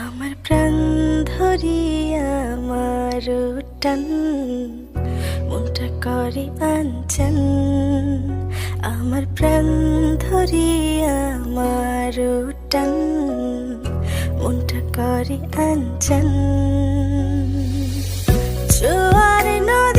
আমার প্রাণ ধরিয়া আমার টান মনটা করে আনচান। আমার প্রাণ ধরিয়া আমার টান মনটা করে আনচান। জোয়ার নদী